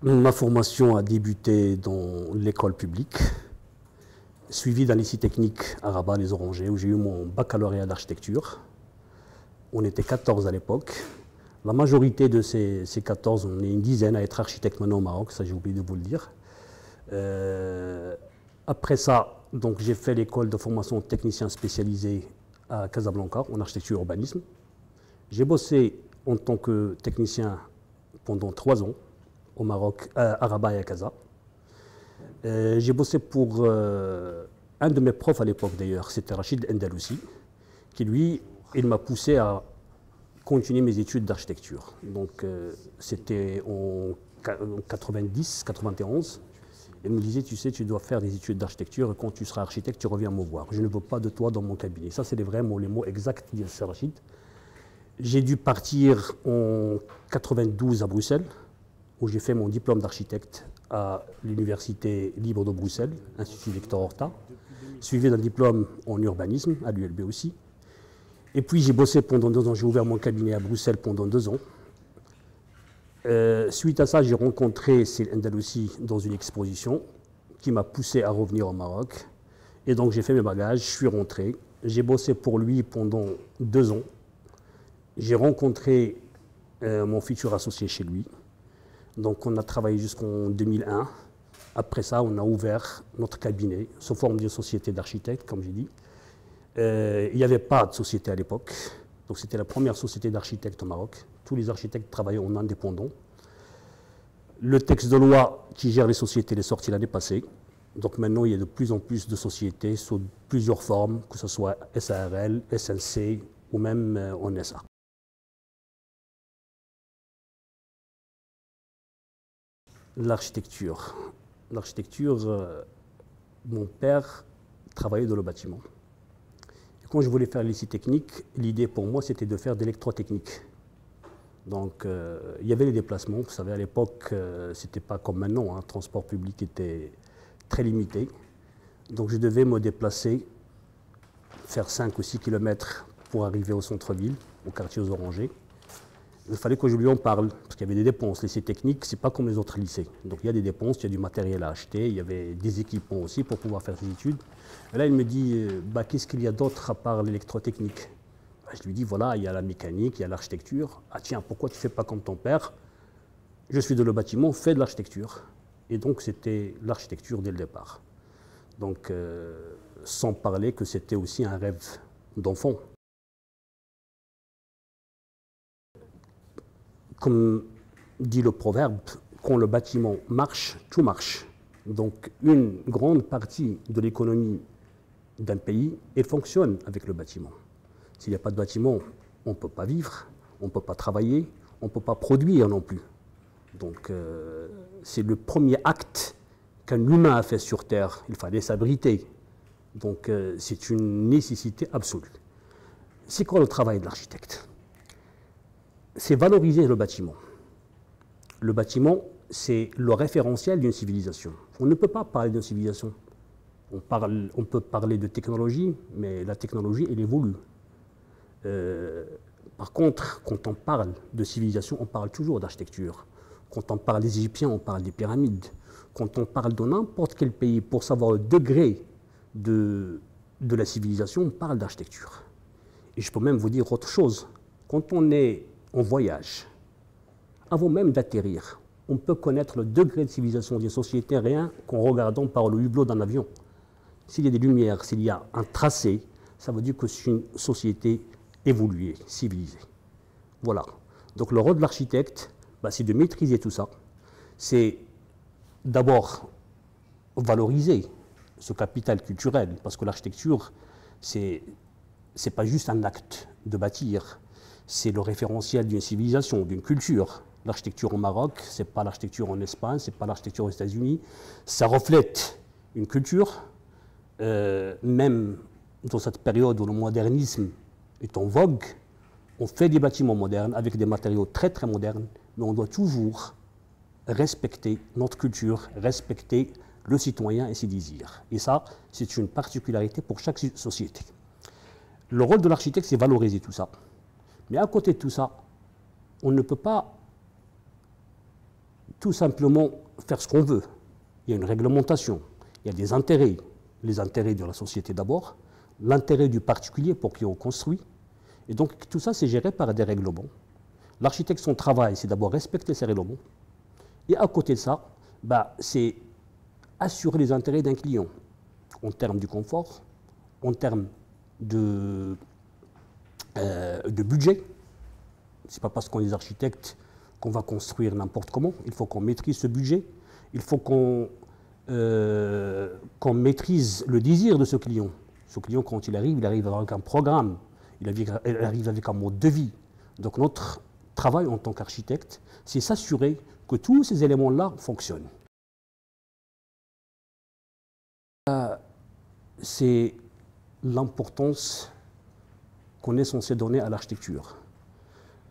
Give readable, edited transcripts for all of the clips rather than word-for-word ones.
Ma formation a débuté dans l'école publique, suivie d'un lycée technique à Rabat, les Orangers, où j'ai eu mon baccalauréat d'architecture. On était 14 à l'époque. La majorité de ces 14, on est une dizaine à être architecte maintenant au Maroc, ça j'ai oublié de vous le dire. Après ça, donc, j'ai fait l'école de formation technicien spécialisé à Casablanca en architecture et urbanisme. J'ai bossé en tant que technicien pendant 3 ans au Maroc, à Rabat et à Casa. J'ai bossé pour un de mes profs à l'époque d'ailleurs, c'était Rachid Endalussi, qui lui, il m'a poussé à continuer mes études d'architecture. Donc c'était en 90, 91. Il me disait, tu sais, tu dois faire des études d'architecture et quand tu seras architecte, tu reviens me voir. Je ne veux pas de toi dans mon cabinet. Ça, c'est les mots exacts de Rachid. J'ai dû partir en 92 à Bruxelles, où j'ai fait mon diplôme d'architecte à l'Université libre de Bruxelles, Institut Victor Horta, suivi d'un diplôme en urbanisme, à l'ULB aussi. Et puis j'ai bossé pendant 2 ans, j'ai ouvert mon cabinet à Bruxelles pendant 2 ans. Suite à ça, j'ai rencontré Sil Endalussi dans une exposition qui m'a poussé à revenir au Maroc. Et donc j'ai fait mes bagages, je suis rentré. J'ai bossé pour lui pendant 2 ans. J'ai rencontré mon futur associé chez lui. Donc on a travaillé jusqu'en 2001. Après ça, on a ouvert notre cabinet sous forme de société d'architectes, comme j'ai dit. Il n'y avait pas de société à l'époque. Donc c'était la première société d'architectes au Maroc. Tous les architectes travaillaient en indépendant. Le texte de loi qui gère les sociétés est sorti l'année passée. Donc maintenant, il y a de plus en plus de sociétés sous plusieurs formes, que ce soit SARL, SNC ou même en SA. L'architecture. L'architecture, mon père travaillait dans le bâtiment. Et quand je voulais faire le lycée technique, l'idée pour moi, c'était de faire d'électrotechnique. Donc, il y avait les déplacements. Vous savez, à l'époque, c'était pas comme maintenant. Le transport public était très limité. Donc, je devais me déplacer, faire 5 ou 6 kilomètres pour arriver au centre-ville, au quartier aux Orangers. Il fallait que je lui en parle, parce qu'il y avait des dépenses. Les lycées techniques, ce n'est pas comme les autres lycées. Donc il y a des dépenses, il y a du matériel à acheter, il y avait des équipements aussi pour pouvoir faire ses études. Et là, il me dit, qu'est-ce qu'il y a d'autre à part l'électrotechnique? Je lui dis, voilà, il y a la mécanique, il y a l'architecture. Ah tiens, pourquoi tu ne fais pas comme ton père? Je suis dans le bâtiment, fais de l'architecture. Et donc c'était l'architecture dès le départ. Donc sans parler que c'était aussi un rêve d'enfant. Comme dit le proverbe, quand le bâtiment marche, tout marche. Donc une grande partie de l'économie d'un pays, elle fonctionne avec le bâtiment. S'il n'y a pas de bâtiment, on ne peut pas vivre, on ne peut pas travailler, on ne peut pas produire non plus. Donc c'est le premier acte qu'un humain a fait sur Terre. Il fallait s'abriter. Donc c'est une nécessité absolue. C'est quoi le travail de l'architecte? C'est valoriser le bâtiment. Le bâtiment, c'est le référentiel d'une civilisation. On ne peut pas parler d'une civilisation. On peut parler de technologie, mais la technologie, elle évolue. Par contre, quand on parle de civilisation, on parle toujours d'architecture. Quand on parle des Égyptiens, on parle des pyramides. Quand on parle de n'importe quel pays, pour savoir le degré de la civilisation, on parle d'architecture. Et je peux même vous dire autre chose. Quand on est en voyage, avant même d'atterrir, on peut connaître le degré de civilisation d'une société rien qu'en regardant par le hublot d'un avion. S'il y a des lumières, s'il y a un tracé, ça veut dire que c'est une société évoluée, civilisée. Voilà. Donc le rôle de l'architecte, c'est de maîtriser tout ça. C'est d'abord valoriser ce capital culturel, parce que l'architecture, c'est pas juste un acte de bâtir, c'est le référentiel d'une civilisation, d'une culture. L'architecture au Maroc, ce n'est pas l'architecture en Espagne, ce n'est pas l'architecture aux États-Unis. Ça reflète une culture, même dans cette période où le modernisme est en vogue, on fait des bâtiments modernes avec des matériaux très très modernes, mais on doit toujours respecter notre culture, respecter le citoyen et ses désirs. Et ça, c'est une particularité pour chaque société. Le rôle de l'architecte, c'est valoriser tout ça. Mais à côté de tout ça, on ne peut pas tout simplement faire ce qu'on veut. Il y a une réglementation, il y a des intérêts. Les intérêts de la société d'abord, l'intérêt du particulier pour qui on construit. Et donc tout ça, c'est géré par des règlements. L'architecte, son travail, c'est d'abord respecter ces règlements. Et à côté de ça, c'est assurer les intérêts d'un client en termes du confort, en termes de budget. Ce n'est pas parce qu'on est architecte qu'on va construire n'importe comment. Il faut qu'on maîtrise ce budget. Il faut qu'on maîtrise le désir de ce client. Ce client, quand il arrive avec un programme, il arrive avec un mode de vie. Donc notre travail en tant qu'architecte, c'est s'assurer que tous ces éléments-là fonctionnent. C'est l'importance qu'on est censé donner à l'architecture.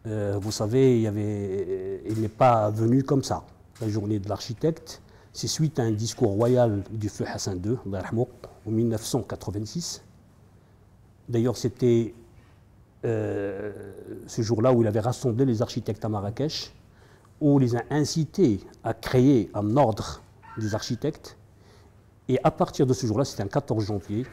Vous savez, il n'est pas venu comme ça. La journée de l'architecte, c'est suite à un discours royal du feu Hassan II, en 1986. D'ailleurs, c'était ce jour-là où il avait rassemblé les architectes à Marrakech, où il les a incités à créer un ordre des architectes. Et à partir de ce jour-là, c'était un 14 janvier,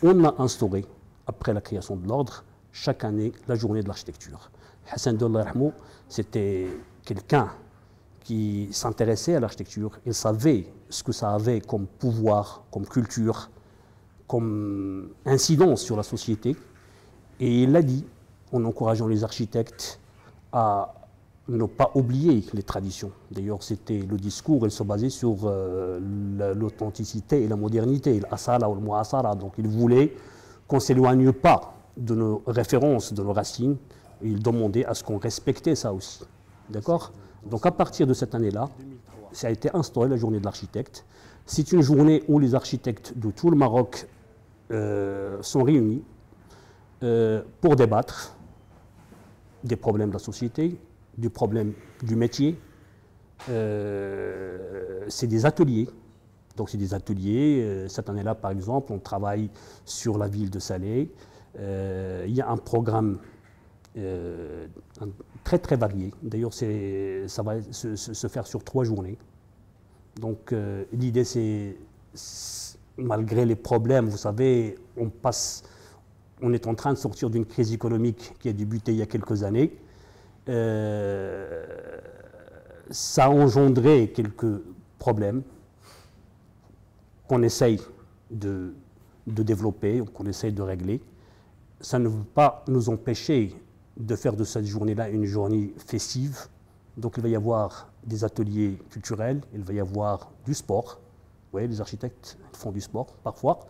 on a instauré, après la création de l'ordre, chaque année, la journée de l'architecture. Hassan II, c'était quelqu'un qui s'intéressait à l'architecture. Il savait ce que ça avait comme pouvoir, comme culture, comme incidence sur la société. Et il l'a dit en encourageant les architectes à ne pas oublier les traditions. D'ailleurs, c'était le discours, il se basait sur l'authenticité et la modernité, l'asala ou le mu'asara. Donc il voulait qu'on ne s'éloigne pas de nos références, de nos racines. Et il demandait à ce qu'on respectait ça aussi. D'accord ? Donc à partir de cette année-là, ça a été instauré la journée de l'architecte. C'est une journée où les architectes de tout le Maroc sont réunis pour débattre des problèmes de la société, du problème du métier. C'est des ateliers. Donc c'est des ateliers. Cette année-là, par exemple, on travaille sur la ville de Salé. Il y a un programme très très varié. D'ailleurs, ça va se faire sur 3 journées. Donc l'idée, c'est, malgré les problèmes, vous savez, on est en train de sortir d'une crise économique qui a débuté il y a quelques années. Ça a engendré quelques problèmes qu'on essaye de développer, qu'on essaye de régler. Ça ne veut pas nous empêcher de faire de cette journée-là une journée festive. Donc il va y avoir des ateliers culturels, il va y avoir du sport. Vous voyez, les architectes font du sport parfois,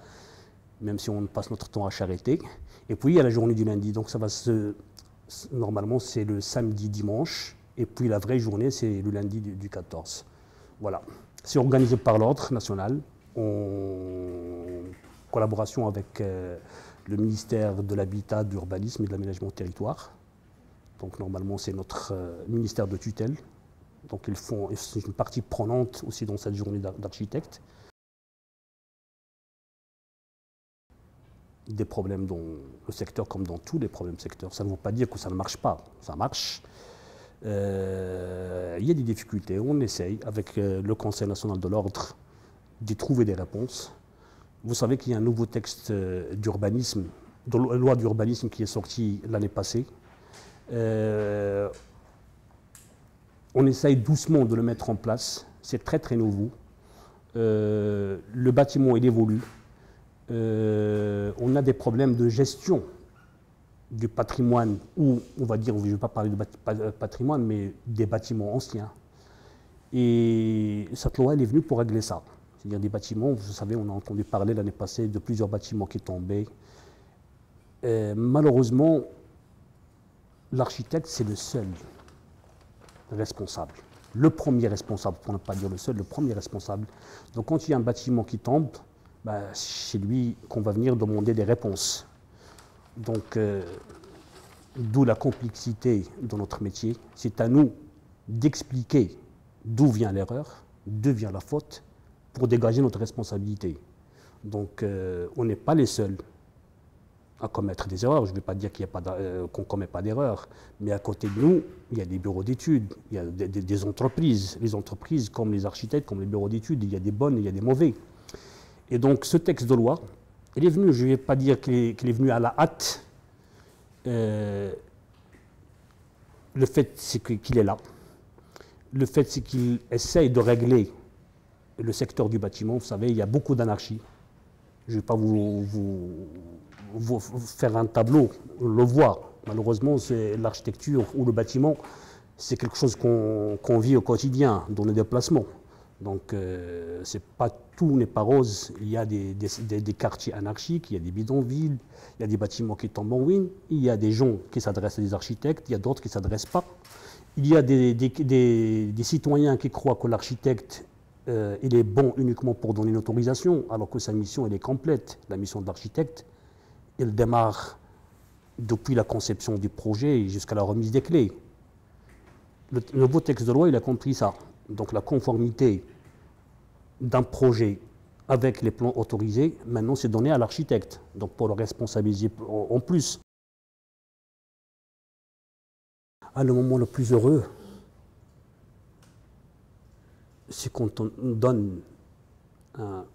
même si on passe notre temps à charreter. Et puis il y a la journée du lundi, donc ça va normalement c'est le samedi, dimanche, et puis la vraie journée c'est le lundi du 14. Voilà. C'est organisé par l'Ordre national, en collaboration avec le ministère de l'Habitat, de l'Urbanisme et de l'Aménagement du Territoire. Donc normalement c'est notre ministère de tutelle. Donc c'est une partie prenante aussi dans cette journée d'architectes. Des problèmes dans le secteur comme dans tous les problèmes secteurs. Ça ne veut pas dire que ça ne marche pas, ça marche. Il y a des difficultés, on essaye avec le Conseil national de l'ordre d'y trouver des réponses. Vous savez qu'il y a un nouveau texte d'urbanisme, de loi d'urbanisme qui est sorti l'année passée. On essaye doucement de le mettre en place, c'est très très nouveau. Le bâtiment il évolue. On a des problèmes de gestion du patrimoine, ou on va dire, je ne vais pas parler de patrimoine, mais des bâtiments anciens. Et cette loi elle est venue pour régler ça. C'est-à-dire des bâtiments, vous savez, on a entendu parler l'année passée de plusieurs bâtiments qui tombaient. Malheureusement, l'architecte, c'est le seul responsable. Le premier responsable, pour ne pas dire le seul, le premier responsable. Donc quand il y a un bâtiment qui tombe, c'est lui qu'on va venir demander des réponses. Donc, d'où la complexité de notre métier. C'est à nous d'expliquer d'où vient l'erreur, d'où vient la faute, pour dégager notre responsabilité. Donc, on n'est pas les seuls à commettre des erreurs. Je ne vais pas dire qu'on ne commet pas d'erreurs, mais à côté de nous, il y a des bureaux d'études, il y a des entreprises. Les entreprises, comme les architectes, comme les bureaux d'études, il y a des bonnes et il y a des mauvais. Et donc ce texte de loi, il est venu, je ne vais pas dire qu'il est venu à la hâte. Le fait, c'est qu'il est là. Le fait, c'est qu'il essaye de régler le secteur du bâtiment. Vous savez, il y a beaucoup d'anarchie. Je ne vais pas vous faire un tableau, le voir. Malheureusement, c'est l'architecture ou le bâtiment, c'est quelque chose qu'on vit au quotidien, dans les déplacements. Donc, tout n'est pas rose. Il y a des quartiers anarchiques, il y a des bidonvilles, il y a des bâtiments qui tombent en ruine, il y a des gens qui s'adressent à des architectes, il y a d'autres qui ne s'adressent pas. Il y a des citoyens qui croient que l'architecte il est bon uniquement pour donner une autorisation, alors que sa mission elle est complète. La mission de l'architecte, elle démarre depuis la conception du projet jusqu'à la remise des clés. Le nouveau texte de loi, il a compris ça. Donc la conformité d'un projet avec les plans autorisés, maintenant c'est donné à l'architecte, donc pour le responsabiliser en plus. Le moment le plus heureux, c'est quand on donne un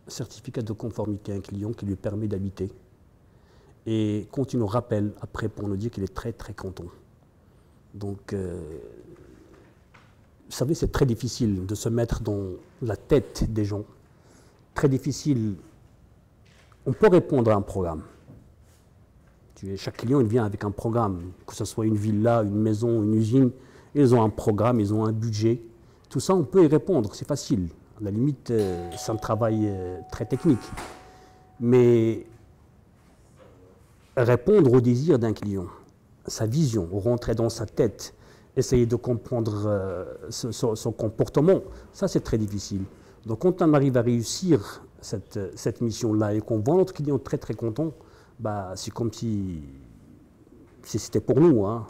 certificat de conformité à un client qui lui permet d'habiter. Et quand il nous rappelle après pour nous dire qu'il est très très content. Donc, vous savez, c'est très difficile de se mettre dans la tête des gens. Très difficile. On peut répondre à un programme. Chaque client, il vient avec un programme, que ce soit une villa, une maison, une usine. Ils ont un programme, ils ont un budget. Tout ça, on peut y répondre, c'est facile. À la limite, c'est un travail très technique. Mais répondre au désir d'un client, sa vision, rentrer dans sa tête, essayer de comprendre son comportement, ça c'est très difficile. Donc quand on arrive à réussir cette mission-là et qu'on voit notre client très très content, bah, c'est comme si c'était pour nous, hein.